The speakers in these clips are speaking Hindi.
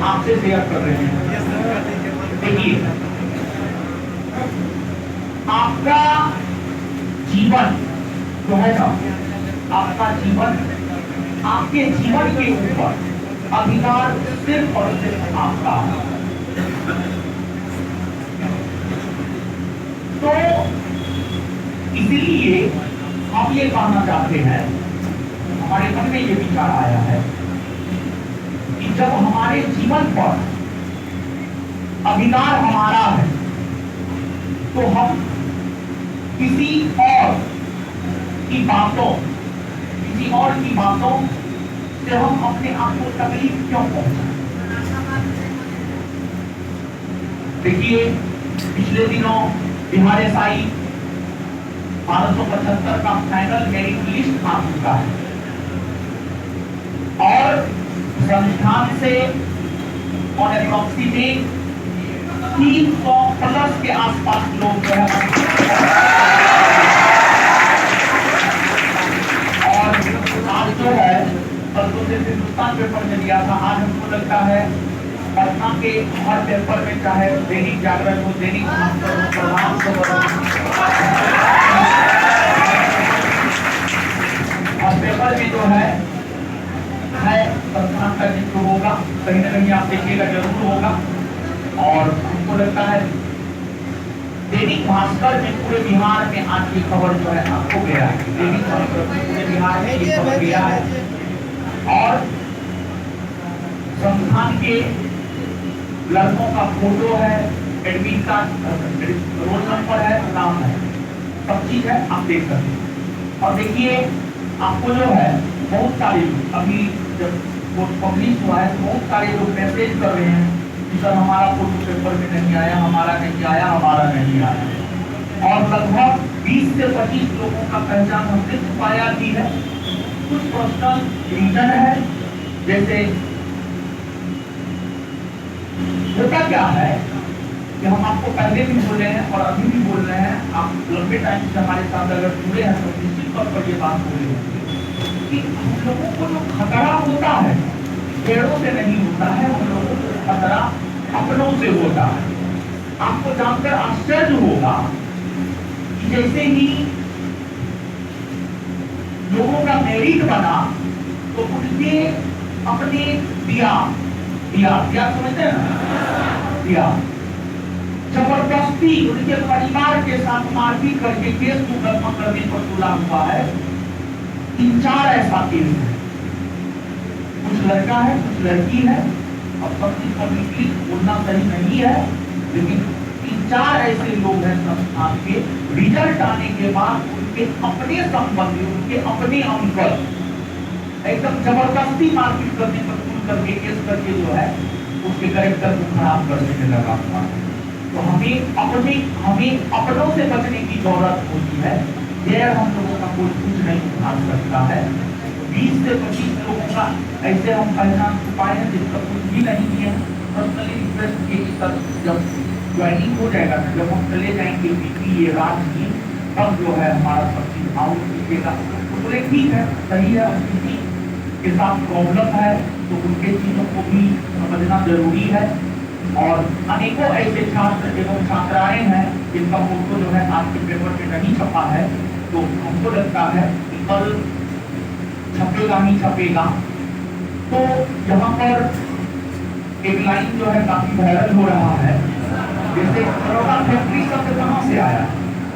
आपसे शेयर कर रहे हैं। देखिए, आपका जीवन जो है ना, आपका जीवन, आपके जीवन के ऊपर अधिकार सिर्फ और सिर्फ आपका है। तो इसीलिए हम ये कहना चाहते हैं, हमारे मन में ये विचार आया है कि जब हमारे जीवन पर अधिकार हमारा है तो हम किसी और की बातों से हम अपने आप को तकलीफ क्यों पहुंचाएं? देखिए, पिछले दिनों बिहार एसआई 1275 का फाइनल मेरिट लिस्ट आ चुका है और संस्थान से ऑन अप्रॉक्सीमेट 300 प्लस के आसपास लोग जो है, और आज जो है परसों से हिंदुस्तान पेपर में दिया था, आज हमको लगता है पटना के हर पेपर में, चाहे दैनिक जागरण हो, दैनिक भास्कर हो, प्रभात खबर हो, और पेपर में जो है संस्थान का जिक्र होगा, कहीं ना कहीं आप देखिएगा जरूर होगा। और हमको लगता है दैनिक भास्कर में पूरे बिहार में आज की खबर जो है आपको गया है, दैनिक भास्कर में पूरे बिहार में ये खबर गया है और संस्थान के लड़कों का फोटो है, एडमिट कार्ड, रोल नंबर है, नाम है, सब चीज है, आप देख सकते हैं। और देखिए, आपको जो है बहुत सारे अभी जब वो पब्लिश हुआ है तो बहुत सारे लोग मैसेज कर रहे हैं कि सर हमारा फोटो पेपर में नहीं आया, हमारा नहीं आया, हमारा नहीं आया। और लगभग 20 से 25 लोगों का पहचान हमने छुपाया भी है। कुछ पर्सनल रीजन है, जैसे होता क्या है कि हम आपको पहले भी बोल रहे हैं और अभी भी बोल रहे हैं, आप लंबे टाइम से हमारे साथ अगर जुड़े हैं तो निश्चित तौर पर ये बात बोल रहे हैं कि हम लोगों को जो खतरा होता है पेड़ों से नहीं होता है, हम लोगों को खतरा अपनों से होता है। आपको जानकर आश्चर्य होगा कि जैसे ही लोगों का मेरिट बना तो उनके अपने दिया समझते हैं ना, दिया जबरदस्ती उनके परिवार के साथ मारपीट करके केस मुकदमा करने पर तुला हुआ है। 3-4 ऐसा केस है, कुछ लड़का है, कुछ लड़की है, अब सब चीज पब्लिकली बोलना सही नहीं है, लेकिन 3-4 ऐसे लोग हैं संस्थान के, रिजल्ट आने के बाद उनके अपने संबंधी, उनके अपने अंकल एकदम जबरदस्ती मारपीट करने पर तुल करके केस करके जो है उसके कैरेक्टर को खराब करने में लगा हुआ है। तो हमें अपनों से बचने की जरूरत होती है। गैर हम लोगों का कोई कुछ नहीं उठा सकता है। 20 से 25 लोगों का ऐसे हम पहचान छुपाए हैं जिसका कुछ भी नहीं है। पर्सनली रिक्वेस्ट की सर जब ज्वाइनिंग हो जाएगा, जब हम चले जाएंगे ये रात की, तब जो है हमारा सब चीज आउट कीजिएगा। तो बोले ठीक है, सही है, किसी के साथ प्रॉब्लम है तो उनके चीजों को भी समझना जरूरी है। और अनेकों ऐसे छात्र एवं छात्राएं हैं जिनका फोटो जो है आज के पेपर में नहीं छपा है, तो हमको लगता है कि कल छपेगा ही छपेगा। तो यहाँ पर एक लाइन जो है काफी वायरल हो रहा है, जैसे दरोगा फैक्ट्री शब्द कहाँ से आया?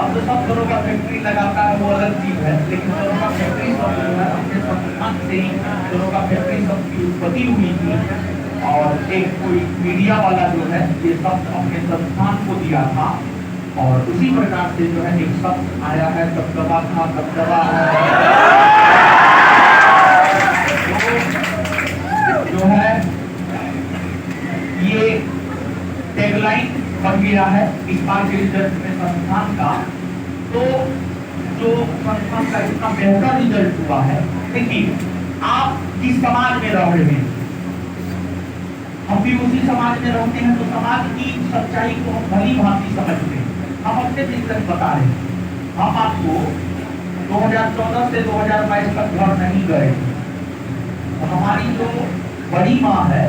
अब तो सब दरोगा फैक्ट्री लगाता है, वो अलग चीज है, लेकिन दरोगा फैक्ट्री शब्द जो है अपने संस्थान से ही दरोगा फैक्ट्री शब्द की उत्पत्ति हुई थी। और एक कोई मीडिया वाला जो है ये शब्द अपने संस्थान को दिया था, और उसी प्रकार से जो है एक शब्द आया है, दबदबा था, दबदबा जो है ये टैगलाइन बन गया है इस बार के रिजल्ट में संस्थान का। तो जो संस्थान का इतना बेहतर रिजल्ट हुआ है, देखिए आप जिस समाज में रह रहे हैं, हम भी उसी समाज में रहते हैं, तो समाज की सच्चाई को हम भली भांति समझते हैं। हम अपने बिजनेस बता रहे हैं, हम आपको 2014 से 2022 तक घर नहीं गए, तो हमारी जो बड़ी माँ है,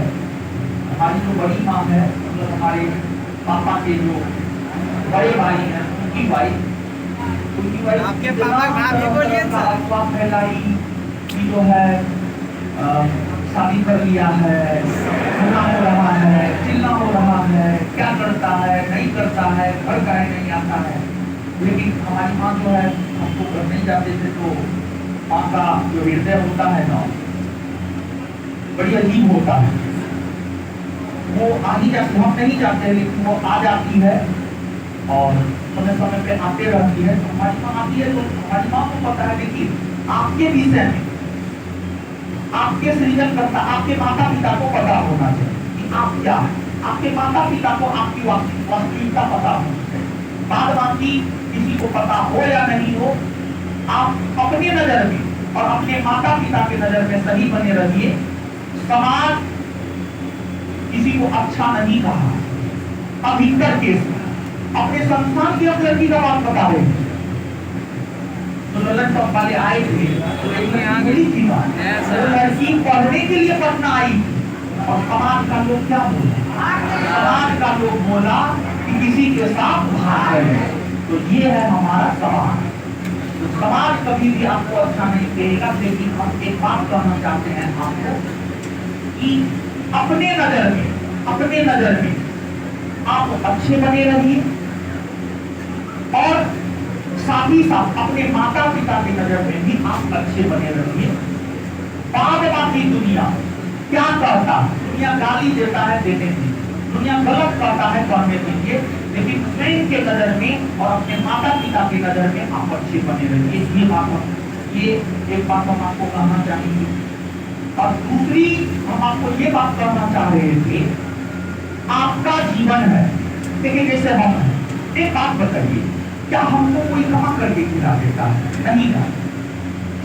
हमारी जो बड़ी माँ है, मतलब हमारे पापा के जो बड़े भाई हैं, उनकी वाइफ आपके पापा भाभी बोलिए सर। अफवाह फैलाई कि जो है शादी कर लिया है, झगड़ा हो रहा है, चिल्ला हो रहा है, क्या करता है नहीं करता है, घर का नहीं आता है। लेकिन हमारी माँ जो है, हमको घर नहीं जाते थे तो माँ का जो हृदय होता है ना, बड़ी अजीब होता है। वो आ ही जाती, हम नहीं जाते लेकिन वो आ जाती है और समय समय पे आते रहती है। तो हमारी माँ आती है तो हमारी माँ को पता है, लेकिन आपके विषय में, आपके सृजन करता, आपके माता पिता को पता होना चाहिए कि आप क्या है। आपके माता पिता को आपकी वास्तविकता पता होनी चाहिए। बाद बाकी किसी को पता हो या नहीं हो, आप अपने नजर में और अपने माता पिता के नजर में सही बने रहिए। समाज किसी को अच्छा नहीं कहा। अधिकतर केस अपने संस्थान की अब लड़की का बात बता रहे हैं, तो ललन टॉप वाले आए थे तो एक लड़की मिली थी ना, वो लड़की पढ़ने के लिए पटना आई और समाज का लोग क्या बोला, समाज का लोग बोला कि किसी के साथ भाग गए। तो ये है हमारा समाज। तो समाज कभी भी आपको अच्छा नहीं कहेगा। लेकिन हम एक बात कहना चाहते हैं आपको कि अपने नजर में आप अच्छे बने रहिए और साथ ही साथ अपने माता पिता की नजर में भी आप अच्छे बने रहिए। बाद बाकी दुनिया क्या कहता है, दुनिया गाली देता है, देने दीजिए। दुनिया गलत कहता है, करने दीजिए। लेकिन स्वयं के नजर में और अपने माता पिता की नजर में आप अच्छे बने रहिए। ये एक बात हम आपको कहना चाहेंगे। और दूसरी हम आपको ये बात कहना चाह रहे थे, आपका जीवन है, देखिए जैसे हम हैं, एक बात बताइए, क्या हमको कोई कमा करके खिला देता है? नहीं ना।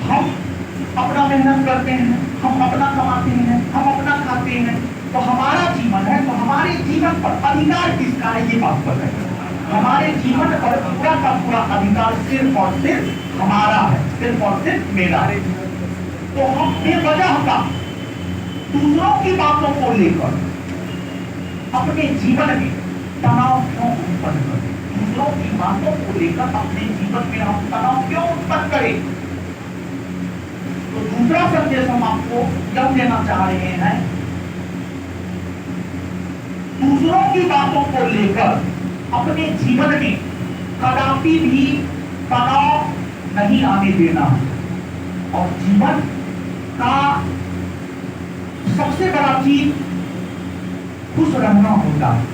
हम अपना मेहनत करते हैं, हम अपना कमाते हैं, हम अपना खाते हैं, तो हमारा जीवन है। तो हमारे जीवन पर अधिकार किसका है, ये बात बताइए। हमारे जीवन पर पूरा का पूरा अधिकार सिर्फ और सिर्फ हमारा है, सिर्फ और सिर्फ मेरा है। तो हम बेवजह का दूसरों की बातों को लेकर अपने जीवन में तनाव क्यों उत्पन्न करें? दूसरों की बातों को लेकर अपने जीवन में हम तनाव क्यों उत्पन्न करें? तो दूसरा संदेश हम आपको यह देना चाह रहे हैं, दूसरों की बातों को लेकर अपने जीवन में कदापि भी तनाव नहीं आने देना। और जीवन का सबसे बड़ा चीज खुश रहना होता है।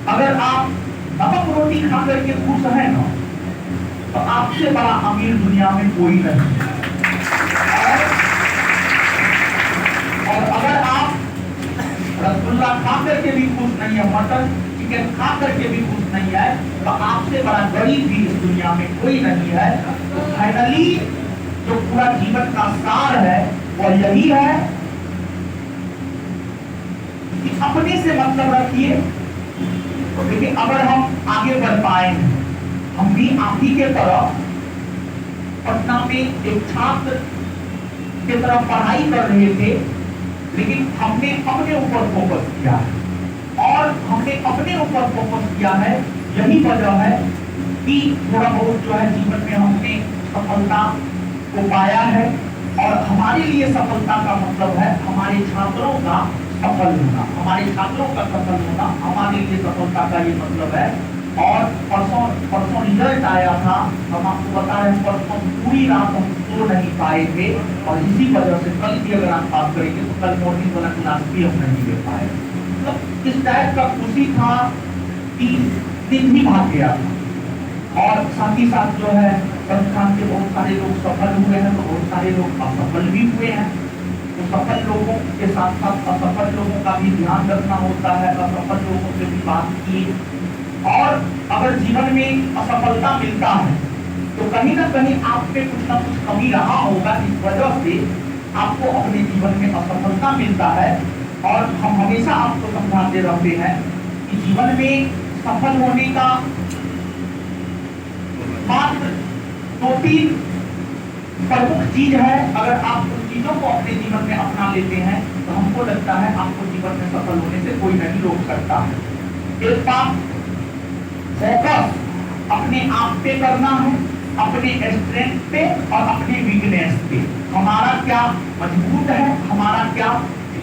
अगर आप नमक रोटी खा करके खुश है ना, तो आपसे बड़ा अमीर दुनिया में कोई नहीं है। और अगर आप रसगुल्ला खा करके भी खुश नहीं है, मटन चिकन खा करके भी खुश नहीं है, तो आपसे बड़ा गरीब भी इस दुनिया में कोई नहीं है। तो फाइनली जो पूरा जीवन का सार है वो यही है कि अपने से मतलब रखिए। लेकिन अगर हम आगे बढ़ पाए, हम भी आप ही के तरह पटना में एक छात्र के तरफ पढ़ाई कर रहे थे, लेकिन हमने अपने ऊपर फोकस किया है। और हमने अपने ऊपर फोकस किया है, यही वजह है कि थोड़ा बहुत जो है जीवन में हमने सफलता को पाया है। और हमारे लिए सफलता का मतलब है हमारे छात्रों का सफल होना, हमारे छात्रों का सफल होना हमारे लिए सफलता का ये मतलब है। और परसों रिजल्ट आया था, हम आपको बता रहे हैं, परसों पूरी रात हम सो नहीं पाए थे और इसी वजह से कल भी अगर आप बात करेंगे तो कल मॉर्निंग वाला क्लास भी हम नहीं ले पाए। मतलब इस टाइप का खुशी था कि दिन भी भाग गया था। और साथ ही साथ जो है संस्थान के बहुत सारे लोग सफल हुए हैं, तो बहुत सारे लोग असफल भी हुए हैं। तो सफल लोगों के साथ साथ असफल लोगों का भी ध्यान रखना होता है, असफल लोगों से भी बात की। और अगर जीवन में असफलता मिलता है तो कहीं ना कहीं आप पे कुछ ना कुछ कमी रहा होगा, इस वजह से आपको अपने जीवन में असफलता मिलता है। और हम हमेशा आपको समझाते रहते हैं कि जीवन में सफल होने का मात्र 2-3 प्रमुख चीज है। अगर आप उन चीजों को अपने जीवन में अपना लेते हैं तो हमको लगता है आपको जीवन में सफल होने से कोई नहीं रोक सकता है। एक बात, फोकस अपने आप पे करना है, अपने स्ट्रेंथ पे और अपने वीकनेस पे। हमारा क्या मजबूत है, हमारा क्या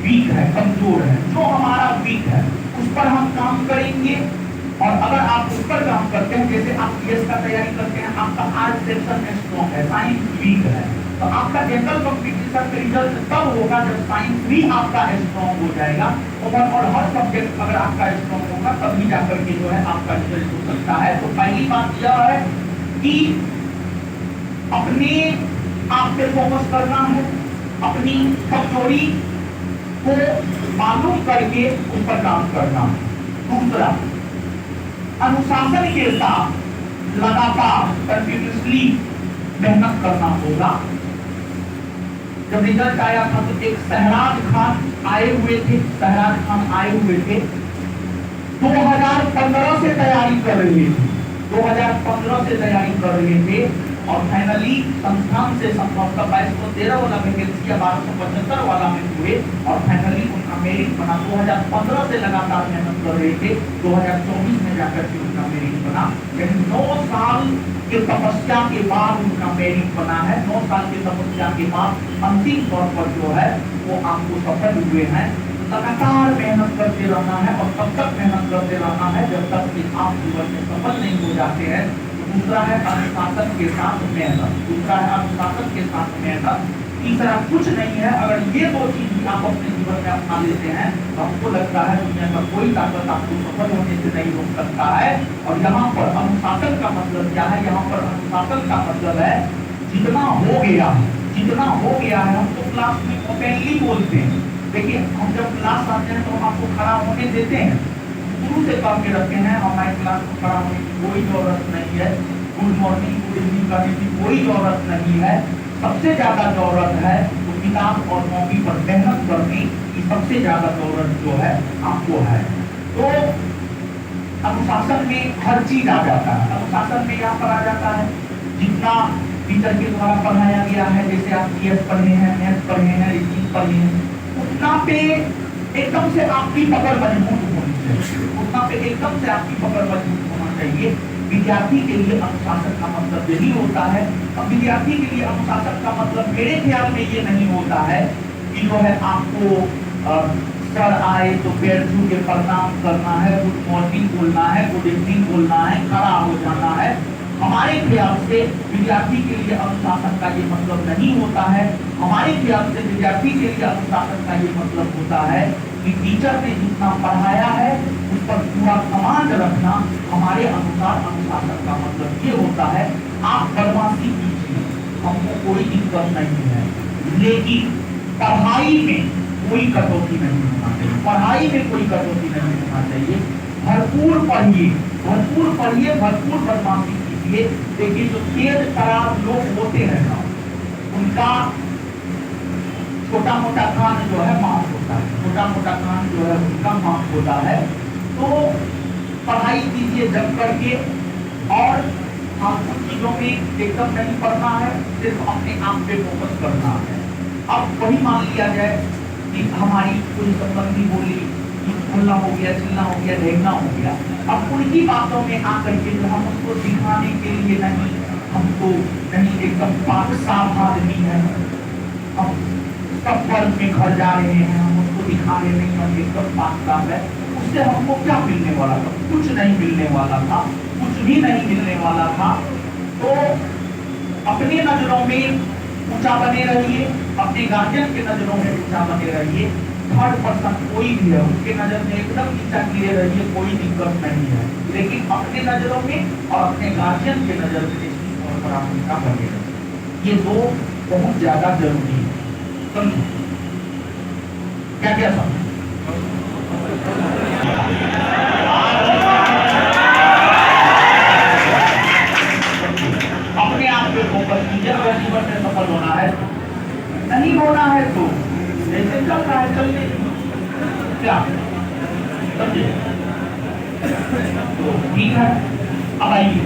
वीक है, कमजोर है। जो हमारा वीक है उस पर हम काम करेंगे, और अगर आप उस पर काम करते हैं, जैसे आप पीएस का तैयारी करते हैं, आपका आर्ट सेक्शन स्ट्रॉन्ग है, साइंस वीक है, तो आपका जनरल कॉम्पिटिशन का रिजल्ट तब होगा जब साइंस भी आपका स्ट्रॉन्ग हो जाएगा। और हर सब्जेक्ट अगर आपका स्ट्रॉन्ग होगा तभी जाकर के जो है आपका रिजल्ट हो सकता है। तो पहली बात यह है कि अपने आप पे फोकस करना है, अपनी कमजोरी को मालूम करके उस पर काम करना है। दूसरा, अनुशासन के साथ लगातार कंटिन्यूअसली मेहनत करना होगा। जब रिजल्ट आया था तो एक सहराज खान आए हुए थे, 2015 से तैयारी कर रहे थे, 2015 से तैयारी कर रहे थे, और फाइनली संस्थान से संभवतः 2213 वाला वैकेंसी या 1275 वाला में हुए, और फाइनली उनका मेरिट बना। 2015 से लगातार मेहनत कर रहे थे, 2024 में जाकर के उनका मेरिट बना। लेकिन 9 साल के तपस्या के बाद उनका मेरिट बना है। 9 साल के तपस्या के बाद अंतिम तौर पर जो है वो आपको सफल हुए हैं। लगातार मेहनत करते रहना है, और तब तक मेहनत करते रहना है जब तक कि आप जीवन में सफल नहीं हो जाते हैं। दूसरा है अनुशासन के साथ मेहनत, दूसरा है अनुशासन के साथ मेहनत। तीसरा कुछ नहीं है, अगर ये दो चीज भी आप अपने जीवन में अपना लेते हैं तो हमको लगता है दुनिया का कोई ताकत आपको सफल होने से नहीं रोक सकता है। और यहाँ पर अनुशासन का मतलब क्या है? यहाँ पर अनुशासन का मतलब है जितना हो गया है, जितना हो गया है। हम तो क्लास में ओपनली बोलते हैं, देखिए हम जब क्लास आते हैं तो हम आपको खड़ा होने देते हैं, शुरू से कह के रखते हैं हमारे क्लास में खड़ा होने की कोई जरूरत नहीं है, गुड मॉर्निंग गुड इवनिंग करने की कोई जरूरत नहीं है। सबसे ज्यादा जरूरत है तो किताब और कॉपी पर मेहनत करने की सबसे ज्यादा जरूरत जो है आपको है। तो अनुशासन में हर चीज आ जाता है। अनुशासन में यहाँ पर आ जाता है जितना टीचर के द्वारा पढ़ाया गया है, जैसे आप जीएस पढ़े हैं, मैथ पढ़े हैं, रीजनिंग पढ़े हैं, उतना पे एकदम से आपकी पकड़ मजबूत होनी चाहिए, उतना पे एकदम से आपकी पकड़ मजबूत होना चाहिए। विद्यार्थी के लिए अनुशासन का मतलब यही होता है। अब विद्यार्थी के लिए अनुशासन का मतलब मेरे ख्याल में ये नहीं होता है कि जो है आपको सर आए तो पैर छू के प्रणाम करना है, गुड मॉर्निंग बोलना है, गुड इवनिंग बोलना है, खड़ा हो जाना है। हमारे ख्याल से विद्यार्थी के लिए अनुशासन का ये मतलब नहीं होता है। हमारे ख्याल से विद्यार्थी के लिए अनुशासन का ये मतलब होता है कि टीचर ने जितना पढ़ाया है उस पर पूरा कमांड रखना। हमारे अनुसार अनुशासन का मतलब ये होता है आप बदमाशी कीजिए, हमको कोई दिक्कत नहीं है, लेकिन पढ़ाई में कोई कटौती नहीं होना चाहिए, पढ़ाई में कोई कटौती नहीं होना चाहिए। भरपूर पढ़िए, भरपूर पढ़िए, भरपूर बदमाशी कीजिए। देखिए जो तेज तरार लोग होते हैं ना, उनका छोटा मोटा कान जो है माफ होता है, छोटा मोटा कान जो है उनका माफ होता है। तो पढ़ाई कीजिए जब करके, और आपको चीजों में एकदम नहीं पढ़ना है, सिर्फ अपने आप पे फोकस करना है। अब वही मान लिया जाए कि हमारी कोई संबंधी बोली बोलना हो गया, चिल्ला हो गया, ढेगना हो गया, अब उनकी बातों में आकर के जो हम उसको दिखाने के लिए नहीं, हमको नहीं एकदम पाक साफ आदमी है, हम सब वर्ग में घर जा रहे हैं, हम उसको दिखा रहे नहीं, हम एकदम पाक साफ है, उससे हमको क्या मिलने वाला था? कुछ नहीं मिलने वाला था, कुछ भी नहीं मिलने वाला था। तो अपनी नजरों में ऊंचा बने रहिए, अपने गार्जियन के नजरों में ऊंचा बने रहिए। थर्ड पर्सन कोई भी है उसके नजर में एकदम नीचा किए रहिए, कोई दिक्कत नहीं है, लेकिन अपने नजरों में और अपने गार्जियन के नजर में निश्चित तौर पर आप ऊंचा बने रहिए। ये दो बहुत ज्यादा जरूरी है। समझो क्या क्या समझ अपने आप पे फोकस कीजिए। अगर जीवन में सफल होना है, नहीं होना है तो जैसे चल रहा है चलने क्या समझे, तो ठीक है। अब आइए